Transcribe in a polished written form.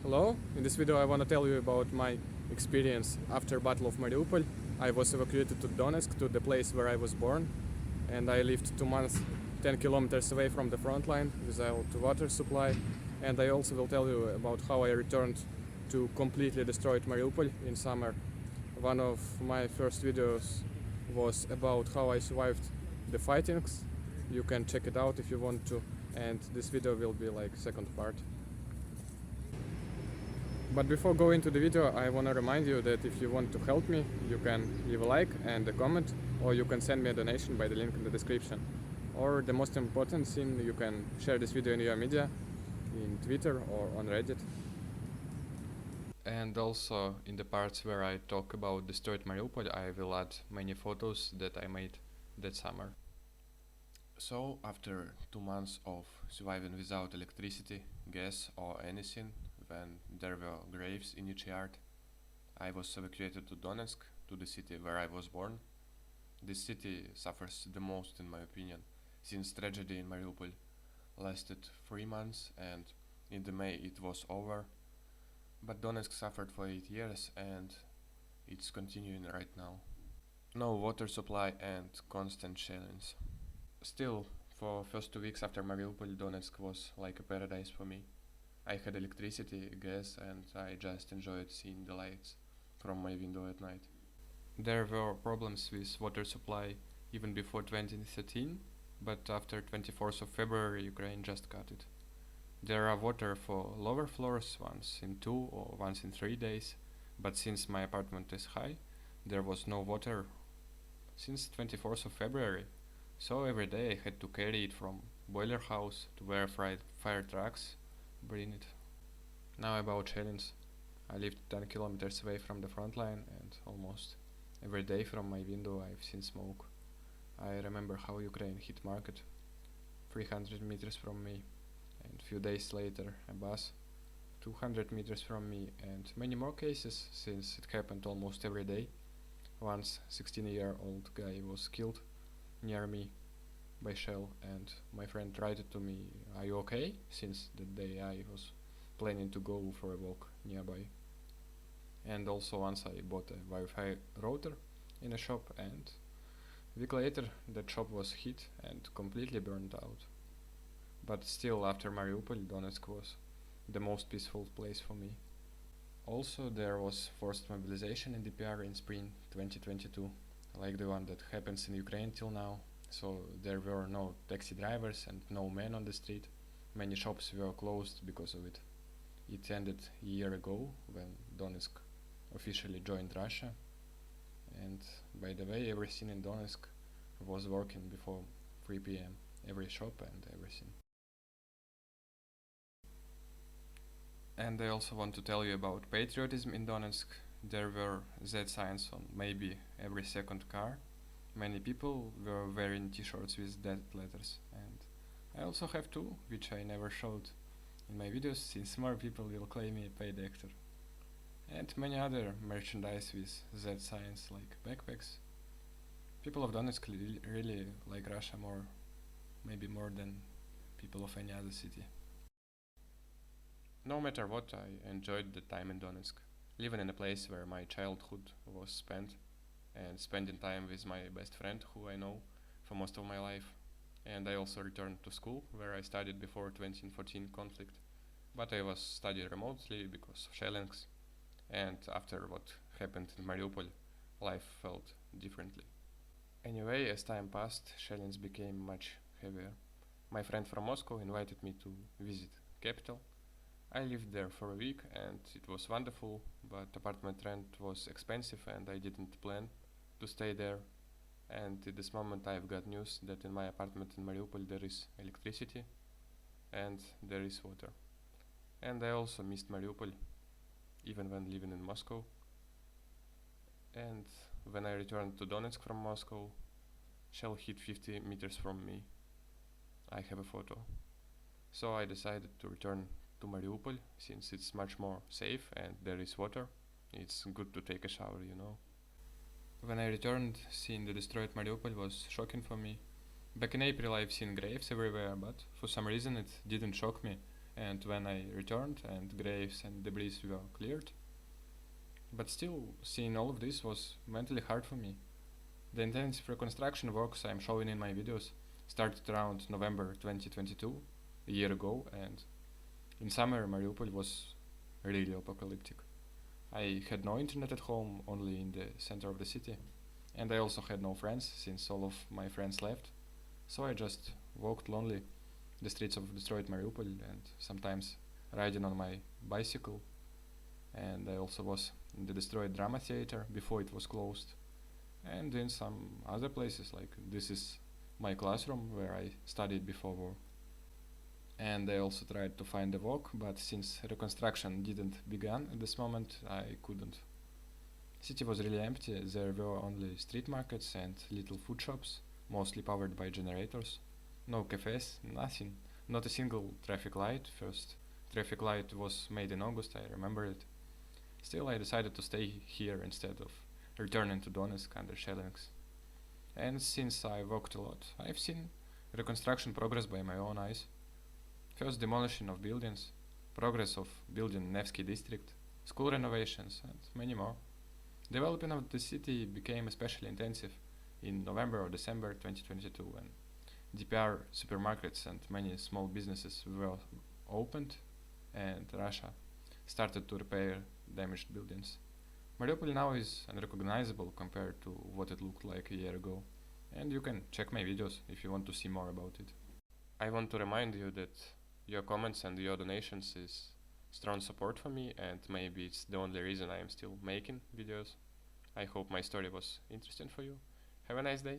Hello, in this video I want to tell you about my experience after Battle of Mariupol. I was evacuated to Donetsk, to the place where I was born, and I lived 2 months 10 kilometers away from the front line without water supply. And I also will tell you about how I returned to completely destroyed Mariupol in summer. One of my first videos was about how I survived the fightings. You can check it out if you want to, and this video will be like second part. But before going to the video, I want to remind you that if you want to help me, you can leave a like and a comment, or you can send me a donation by the link in the description. Or the most important thing, you can share this video in your media, in Twitter or on Reddit. And also in the parts where I talk about destroyed Mariupol, I will add many photos that I made that summer. So, after 2 months of surviving without electricity, gas or anything, when there were graves in each yard, I was evacuated to Donetsk, to the city where I was born. This city suffers the most in my opinion, since tragedy in Mariupol lasted 3 months and in the May it was over. But Donetsk suffered for 8 years and it's continuing right now. No water supply and constant shellings. Still, for first 2 weeks after Mariupol, Donetsk was like a paradise for me. I had electricity, gas, and I just enjoyed seeing the lights from my window at night. There were problems with water supply even before 2013, but after 24th of February Ukraine just cut it. There are water for lower floors once in 2 or once in 3 days, but since my apartment is high, there was no water since 24th of February. So every day I had to carry it from boiler house to where fire trucks bring it. Now about challenge. I lived 10 kilometers away from the front line and almost every day from my window I've seen smoke. I remember how Ukraine hit market 300 meters from me, and few days later a bus 200 meters from me, and many more cases since it happened almost every day. Once 16-year-old guy was killed near me by shell, and my friend tried to me, "Are you okay?" since that day I was planning to go for a walk nearby. And also once I bought a Wi-Fi router in a shop, and a week later that shop was hit and completely burned out. But still, after Mariupol, Donetsk was the most peaceful place for me. Also, there was forced mobilization in DPR in spring 2022, like the one that happens in Ukraine till now. So there were no taxi drivers and no men on the street. Many shops were closed because of it. It ended a year ago when Donetsk officially joined Russia. And by the way, everything in Donetsk was working before 3 p.m. Every shop and everything. And I also want to tell you about patriotism in Donetsk. There were Z signs on maybe every second car. Many people were wearing t-shirts with that letters, and I also have two, which I never showed in my videos since more people will claim me a paid actor. And many other merchandise with Z signs like backpacks. People of Donetsk really like Russia more, maybe more than people of any other city. No matter what, I enjoyed the time in Donetsk, living in a place where my childhood was spent, and spending time with my best friend who I know for most of my life. And I also returned to school where I studied before 2014 conflict, but I was studying remotely because of shellings, and after what happened in Mariupol, life felt differently. Anyway, as time passed, shellings became much heavier. My friend from Moscow invited me to visit capital. I lived there for a week and it was wonderful, but apartment rent was expensive and I didn't plan to stay there. And at this moment I've got news that in my apartment in Mariupol there is electricity and there is water. And I also missed Mariupol, even when living in Moscow. And when I returned to Donetsk from Moscow, shell hit 50 meters from me. I have a photo. So I decided to return to Mariupol since it's much more safe and there is water. It's good to take a shower, you know. When I returned, seeing the destroyed Mariupol was shocking for me. Back in April I've seen graves everywhere, but for some reason it didn't shock me and when I returned and graves and debris were cleared. But still, seeing all of this was mentally hard for me. The intensive reconstruction works I am showing in my videos started around November 2022, a year ago, and in summer Mariupol was really apocalyptic. I had no internet at home, only in the center of the city, and I also had no friends since all of my friends left, so I just walked lonely the streets of destroyed Mariupol and sometimes riding on my bicycle, and I also was in the destroyed drama theater before it was closed, and in some other places, like this is my classroom where I studied before war. And I also tried to find a walk, but since reconstruction didn't begin at this moment, I couldn't. City was really empty, there were only street markets and little food shops, mostly powered by generators. No cafes, nothing, not a single traffic light. First traffic light was made in August, I remember it. Still, I decided to stay here instead of returning to Donetsk under shellings. And since I walked a lot, I've seen reconstruction progress by my own eyes. First demolition of buildings, progress of building Nevsky district, school renovations, and many more. Development of the city became especially intensive in November or December 2022 when DPR supermarkets and many small businesses were opened and Russia started to repair damaged buildings. Mariupol now is unrecognizable compared to what it looked like a year ago, and you can check my videos if you want to see more about it. I want to remind you that your comments and your donations is strong support for me, and maybe it's the only reason I am still making videos. I hope my story was interesting for you. Have a nice day.